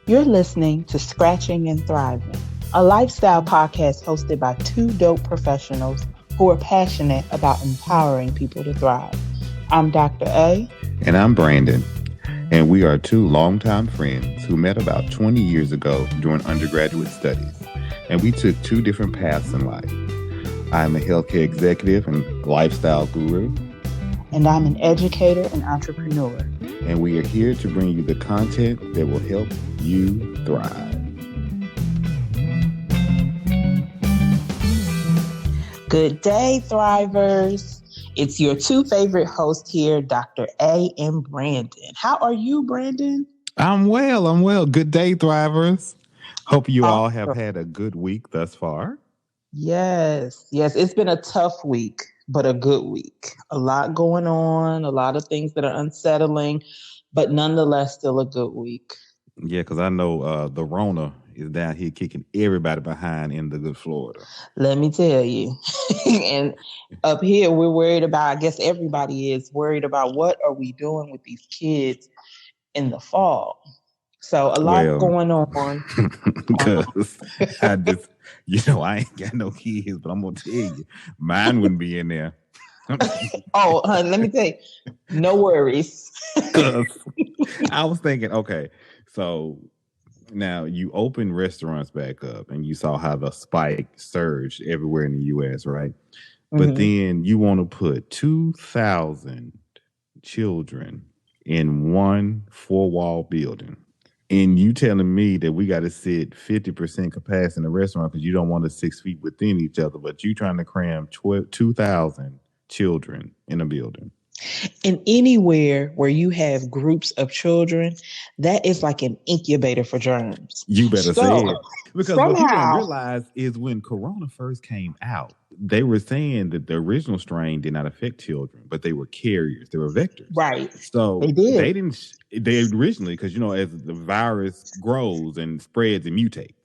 You're listening to Scratching and Thriving, a lifestyle podcast hosted by two dope professionals who are passionate about empowering people to thrive. I'm Dr. A. And I'm Brandon. And we are two longtime friends who met about 20 years ago during undergraduate studies. And we took two different paths in life. I'm a healthcare executive and lifestyle guru. And I'm an educator and entrepreneur. And we are here to bring you the content that will help you thrive. Good day, Thrivers. It's your two favorite hosts here, Dr. A and Brandon. How are you, Brandon? I'm well. Good day, Thrivers. Hope you all have had a good week thus far. Yes. It's been a tough week, but a good week. A lot going on, a lot of things that are unsettling, but nonetheless, still a good week. Yeah, because I know the Rona is down here kicking everybody behind in the good Florida. Let me tell you. And up here, we're worried about, I guess everybody is worried about what are we doing with these kids in the fall. So a lot going on. Because I ain't got no kids, but I'm going to tell you, mine wouldn't be in there. Oh, honey, let me tell you, no worries. I was thinking, okay, so now you open restaurants back up and you saw how the spike surged everywhere in the U.S., right? Mm-hmm. But then you want to put 2,000 children in one four-wall building. And you telling me that we got to sit 50% capacity in the restaurant because you don't want us 6 feet within each other, but you trying to cram 2,000 children in a building. And anywhere where you have groups of children, that is like an incubator for germs. You better say it. Because what you don't realize is when Corona first came out, they were saying that the original strain did not affect children, but they were carriers. They were vectors. Right. So they originally, because, as the virus grows and spreads and mutates.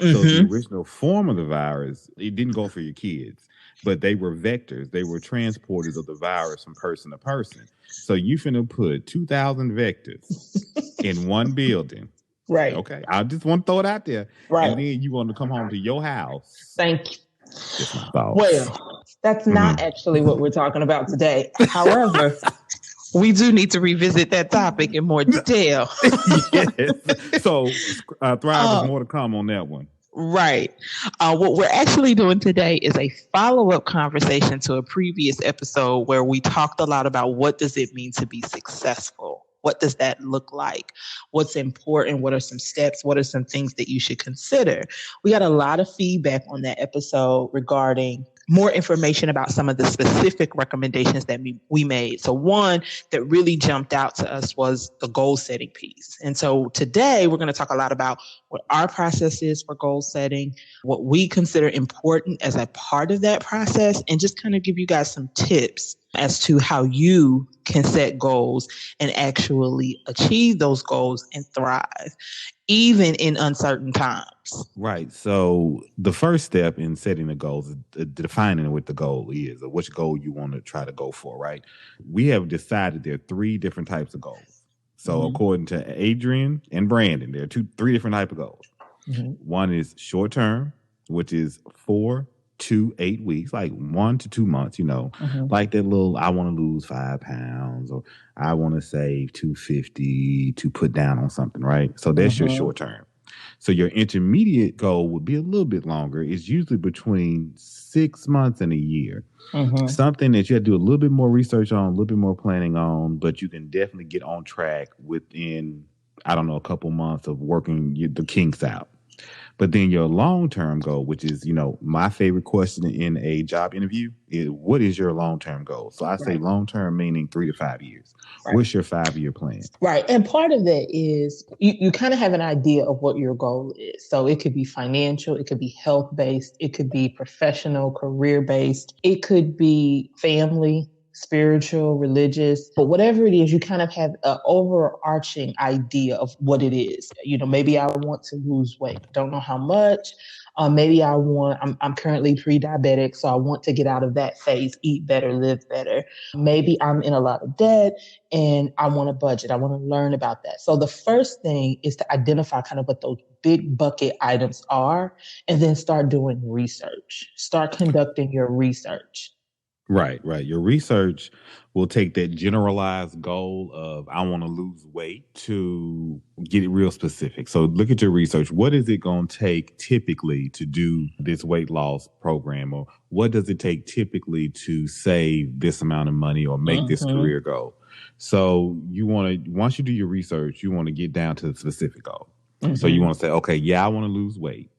Mm-hmm. So the original form of the virus, it didn't go for your kids, but they were vectors. They were transporters of the virus from person to person. So you finna put 2,000 vectors in one building. Right. Okay. I just want to throw it out there. Right. And then you want to come home to your house. Thank you. Well, that's not actually what we're talking about today. However, we do need to revisit that topic in more detail. Yes. So Thrive is more to come on that one. Right. What we're actually doing today is a follow-up conversation to a previous episode where we talked a lot about what does it mean to be successful? What does that look like? What's important? What are some steps? What are some things that you should consider? We got a lot of feedback on that episode regarding more information about some of the specific recommendations that we made. So one that really jumped out to us was the goal setting piece. And so today we're going to talk a lot about what our process is for goal setting, what we consider important as a part of that process, and just kind of give you guys some tips as to how you can set goals and actually achieve those goals and thrive, even in uncertain times. Right. So the first step in setting the goals is defining what the goal is or which goal you want to try to go for, right? We have decided there are three different types of goals. So according to Adriene and Brandon, there are three different types of goals. Mm-hmm. One is short term, which is 4 to 8 weeks, like 1 to 2 months, like that little, I want to lose 5 pounds or I want to save $250 to put down on something, right? So that's your short term. So your intermediate goal would be a little bit longer. It's usually between 6 months and a year. Mm-hmm. Something that you have to do a little bit more research on, a little bit more planning on, but you can definitely get on track within, a couple months of working the kinks out. But then your long-term goal, which is, my favorite question in a job interview is, what is your long-term goal? So I say long-term meaning 3 to 5 years. Right. What's your 5-year plan? Right. And part of that is you kind of have an idea of what your goal is. So it could be financial, it could be health-based, it could be professional, career-based, it could be family. spiritual, religious, but whatever it is, you kind of have an overarching idea of what it is. Maybe I want to lose weight, don't know how much. Maybe I'm currently pre-diabetic, so I want to get out of that phase, eat better, live better. Maybe I'm in a lot of debt and I want to budget. I want to learn about that. So the first thing is to identify kind of what those big bucket items are, and then start doing research. Start conducting your research. Right, right. Your research will take that generalized goal of I want to lose weight to get it real specific. So look at your research. What is it going to take typically to do this weight loss program? Or what does it take typically to save this amount of money or make this career goal? So once you do your research, you want to get down to the specific goal. So you want to say, okay, yeah, I want to lose weight,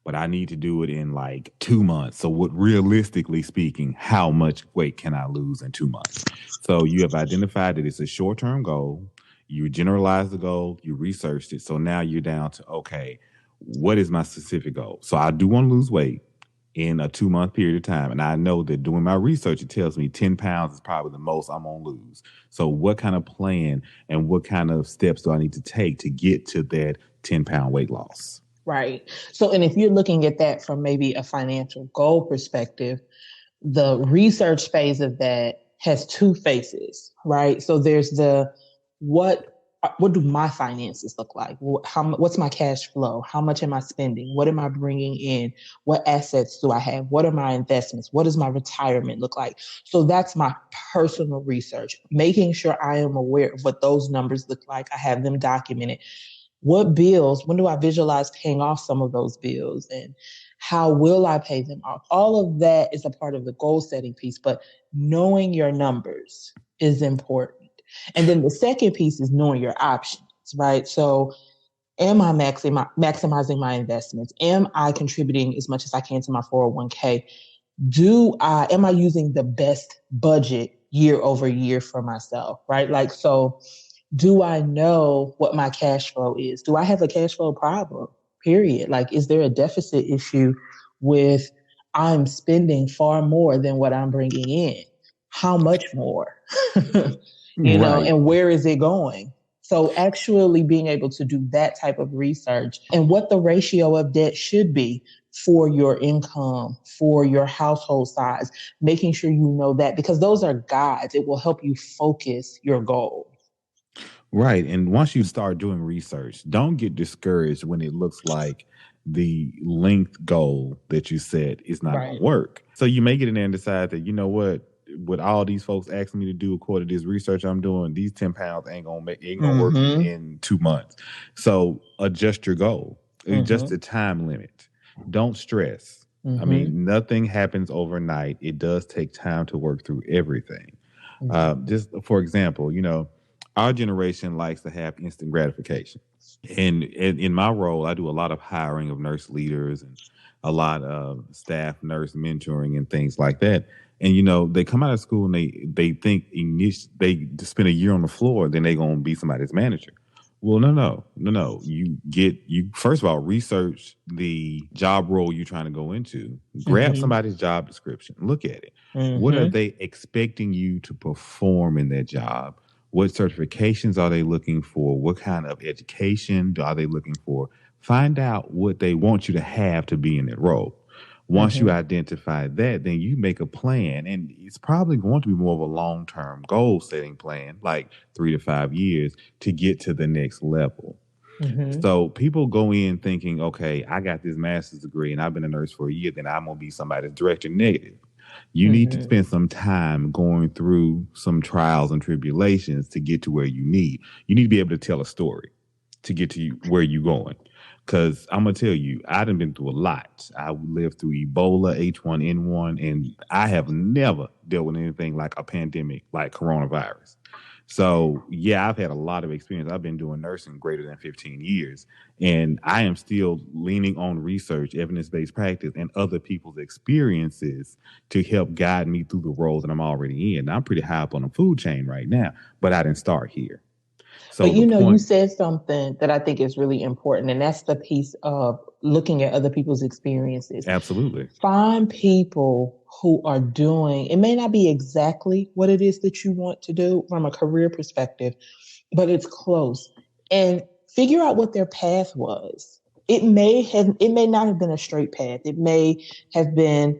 but I need to do it in like 2 months. So realistically speaking, how much weight can I lose in 2 months? So you have identified that it's a short-term goal. You generalized the goal, you researched it. So now you're down to, okay, what is my specific goal? So I do want to lose weight in a 2-month period of time. And I know that doing my research, it tells me 10 pounds is probably the most I'm going to lose. So what kind of plan and what kind of steps do I need to take to get to that 10-pound weight loss? Right. So, and if you're looking at that from maybe a financial goal perspective, the research phase of that has two phases, right? So there's what do my finances look like? What's my cash flow? How much am I spending? What am I bringing in? What assets do I have? What are my investments? What does my retirement look like? So that's my personal research, making sure I am aware of what those numbers look like. I have them documented. What bills, when do I visualize paying off some of those bills, and how will I pay them off? All of that is a part of the goal setting piece, but knowing your numbers is important. And then the second piece is knowing your options, right? So am I maximizing my investments? Am I contributing as much as I can to my 401k? Am I using the best budget year over year for myself, right? Like, so do I know what my cash flow is? Do I have a cash flow problem? Period. Like, is there a deficit issue with I'm spending far more than what I'm bringing in? How much more? Right. And where is it going? So actually being able to do that type of research and what the ratio of debt should be for your income, for your household size, making sure you know that, because those are guides. It will help you focus your goal. Right. And once you start doing research, don't get discouraged when it looks like the length goal that you set is not going to work. So you may get in there and decide that, you know what all these folks asking me to do according to this research I'm doing, these 10 pounds ain't gonna work in 2 months. So adjust your goal, adjust the time limit. Don't stress. I mean, nothing happens overnight. It does take time to work through everything. Just for example, our generation likes to have instant gratification. And in my role, I do a lot of hiring of nurse leaders and a lot of staff nurse mentoring and things like that. And they come out of school and they think they spend a year on the floor, then they're gonna be somebody's manager. Well, no. You first of all research the job role you're trying to go into. Grab somebody's job description, look at it. What are they expecting you to perform in that job? What certifications are they looking for? What kind of education are they looking for? Find out what they want you to have to be in that role. Once you identify that, then you make a plan, and it's probably going to be more of a long-term goal setting plan, like 3 to 5 years to get to the next level. So people go in thinking, okay, I got this master's degree and I've been a nurse for a year, then I'm going to be somebody's director. Negative. You need to spend some time going through some trials and tribulations to get to where you need. You need to be able to tell a story to get to where you're going. Because I'm going to tell you, I done been through a lot. I lived through Ebola, H1N1, and I have never dealt with anything like a pandemic like coronavirus. So, yeah, I've had a lot of experience. I've been doing nursing greater than 15 years, and I am still leaning on research, evidence-based practice, and other people's experiences to help guide me through the role that I'm already in. I'm pretty high up on the food chain right now, but I didn't start here. So but you said something that I think is really important, and that's the piece of looking at other people's experiences. Absolutely. Find people who are doing, it may not be exactly what it is that you want to do from a career perspective, but it's close. And figure out what their path was. It may not have been a straight path. It may have been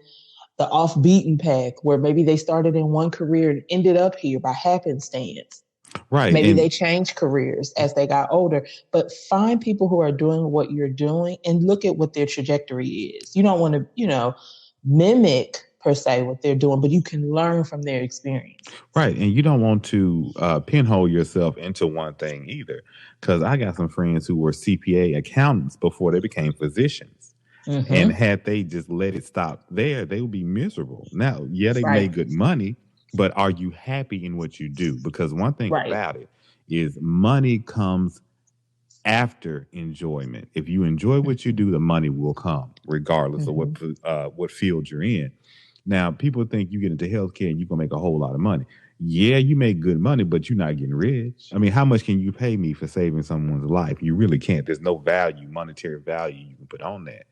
the off beaten path where maybe they started in one career and ended up here by happenstance. Right. Maybe they changed careers as they got older, but find people who are doing what you're doing and look at what their trajectory is. You don't want to, mimic per se what they're doing, but you can learn from their experience. Right. And you don't want to pinhole yourself into one thing either. Because I got some friends who were CPA accountants before they became physicians. Mm-hmm. And had they just let it stop there, they would be miserable. Now, yeah, they made good money, but are you happy in what you do? Because one thing about it is money comes after enjoyment. If you enjoy what you do, the money will come, regardless of what field you're in. Now, people think you get into healthcare and you're gonna make a whole lot of money. Yeah, you make good money, but you're not getting rich. I mean, how much can you pay me for saving someone's life? You really can't. There's no value, monetary value you can put on that.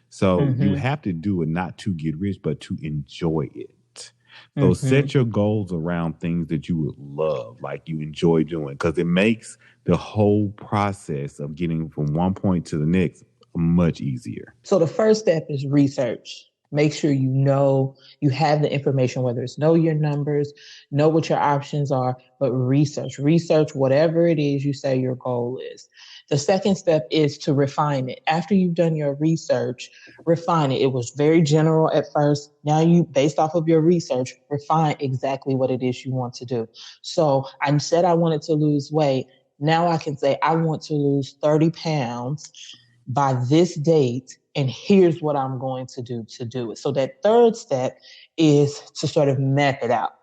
So you have to do it not to get rich, but to enjoy it. So set your goals around things that you would love, like you enjoy doing, because it makes the whole process of getting from one point to the next much easier. So the first step is research. Make sure you have the information, whether it's know your numbers, know what your options are, but research whatever it is you say your goal is. The second step is to refine it. After you've done your research, refine it. It was very general at first. Now you, based off of your research, refine exactly what it is you want to do. So I said I wanted to lose weight. Now I can say I want to lose 30 pounds by this date, and here's what I'm going to do it. So that third step is to sort of map it out.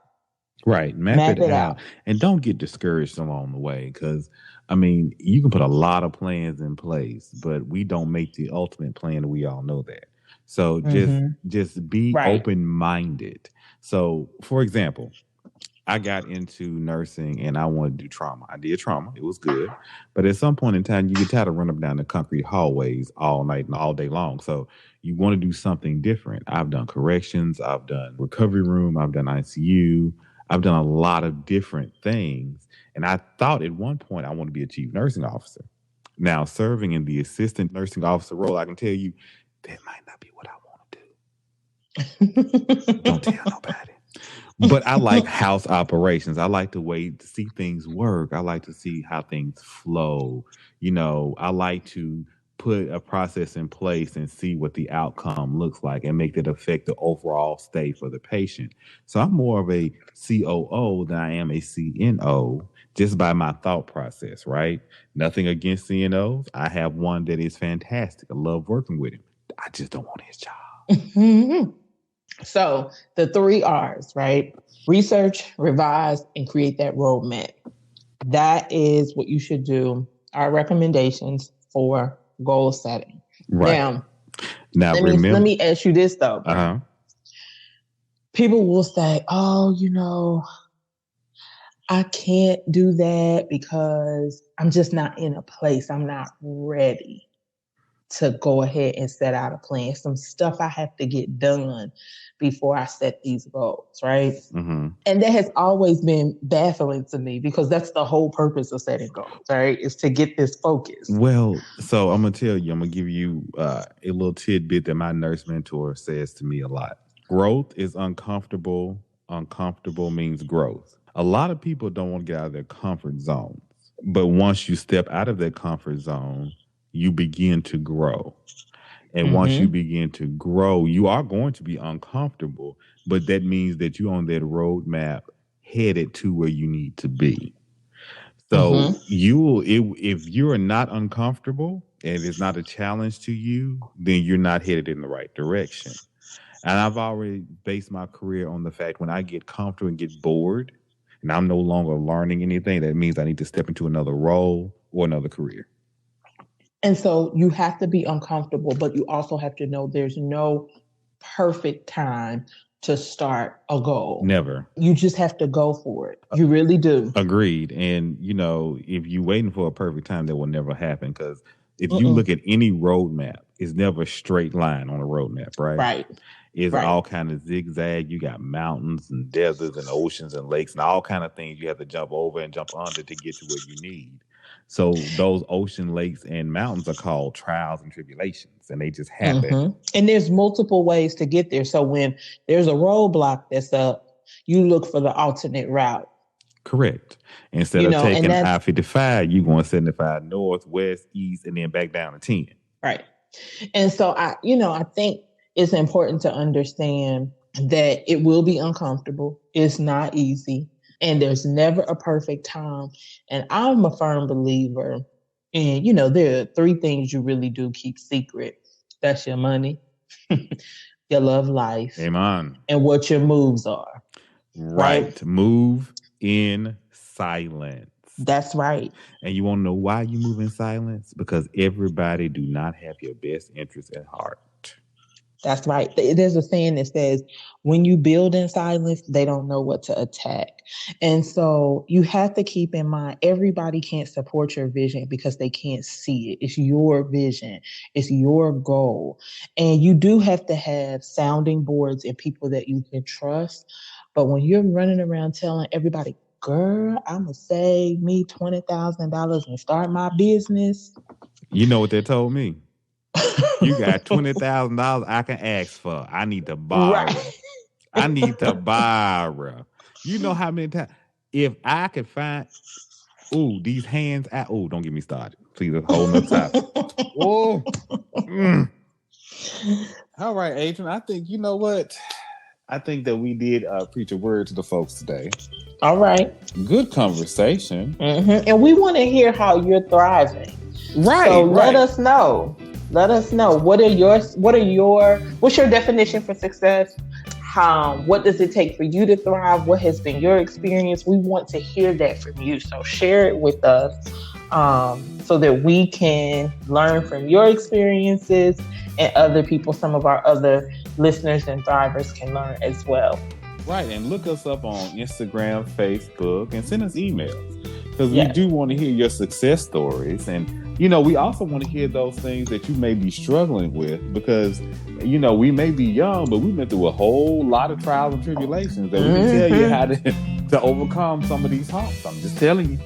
Right. Map it out. And don't get discouraged along the way, because, I mean, you can put a lot of plans in place, but we don't make the ultimate plan. We all know that. So just be open-minded. So, for example, I got into nursing and I wanted to do trauma. I did trauma. It was good. But at some point in time, you get tired of running up down the concrete hallways all night and all day long. So you want to do something different. I've done corrections. I've done recovery room. I've done ICU. I've done a lot of different things. And I thought at one point I want to be a chief nursing officer. Now, serving in the assistant nursing officer role, I can tell you that might not be what I want to do. Don't tell nobody. But I like house operations. I like the way to see things work. I like to see how things flow. I like to put a process in place and see what the outcome looks like and make that affect the overall stay for the patient. So I'm more of a COO than I am a CNO, just by my thought process, right? Nothing against CNOs. I have one that is fantastic. I love working with him. I just don't want his job. So the 3 R's, right? Research, revise, and create that roadmap. That is what you should do. Our recommendations for goal setting. Right. Now let me ask you this though. Uh-huh. People will say, "Oh, I can't do that because I'm just not in a place. I'm not ready to go ahead and set out a plan. Some stuff I have to get done before I set these goals," right? Mm-hmm. And that has always been baffling to me, because that's the whole purpose of setting goals, right? Is to get this focus. Well, so I'm going to give you a little tidbit that my nurse mentor says to me a lot. Growth is uncomfortable. Uncomfortable means growth. A lot of people don't want to get out of their comfort zones. But once you step out of that comfort zone, you begin to grow. And once you begin to grow, you are going to be uncomfortable, but that means that you're on that roadmap headed to where you need to be. So if you're not uncomfortable and it's not a challenge to you, then you're not headed in the right direction. And I've already based my career on the fact when I get comfortable and get bored and I'm no longer learning anything, that means I need to step into another role or another career. And so you have to be uncomfortable, but you also have to know there's no perfect time to start a goal. Never. You just have to go for it. You really do. Agreed. And, if you're waiting for a perfect time, that will never happen, because If you look at any roadmap, it's never a straight line on a roadmap, right? Right. It's all kind of zigzag. You got mountains and deserts and oceans and lakes and all kind of things you have to jump over and jump under to get to where you need. So those ocean, lakes, and mountains are called trials and tribulations, and they just happen. And there's multiple ways to get there. So when there's a roadblock that's up, you look for the alternate route. Correct. Instead of taking I-55, you going 75 north, west, east, and then back down to 10. Right. And so I think it's important to understand that it will be uncomfortable. It's not easy. And there's never a perfect time. And I'm a firm believer in, there are 3 things you really do keep secret. That's your money, your love life, amen, and what your moves are. Right. Move in silence. That's right. And you want to know why you move in silence? Because everybody do not have your best interests at heart. That's right. There's a saying that says, when you build in silence, they don't know what to attack. And so you have to keep in mind, everybody can't support your vision because they can't see it. It's your vision. It's your goal. And you do have to have sounding boards and people that you can trust. But when you're running around telling everybody, girl, I'm going to save me $20,000 and start my business. You know what they told me? You got $20,000 I can ask for. I need to borrow. Right. I need to borrow. You know how many times? If I could find, these hands. Don't get me started. Please, hold up top. All right, Adrian. I think you know what. I think that we did preach a word to the folks today. All right. Good conversation. And we want to hear how you're thriving. Right. So let us know. Let us know. What's your definition for success? What does it take for you to thrive? What has been your experience? We want to hear that from you. So share it with us so that we can learn from your experiences and other people, some of our other listeners and thrivers can learn as well. Right. And look us up on Instagram, Facebook, and send us emails because we do want to hear your success stories. And we also want to hear those things that you may be struggling with because, we may be young, but we've been through a whole lot of trials and tribulations that we can tell you how to overcome some of these humps. I'm just telling you.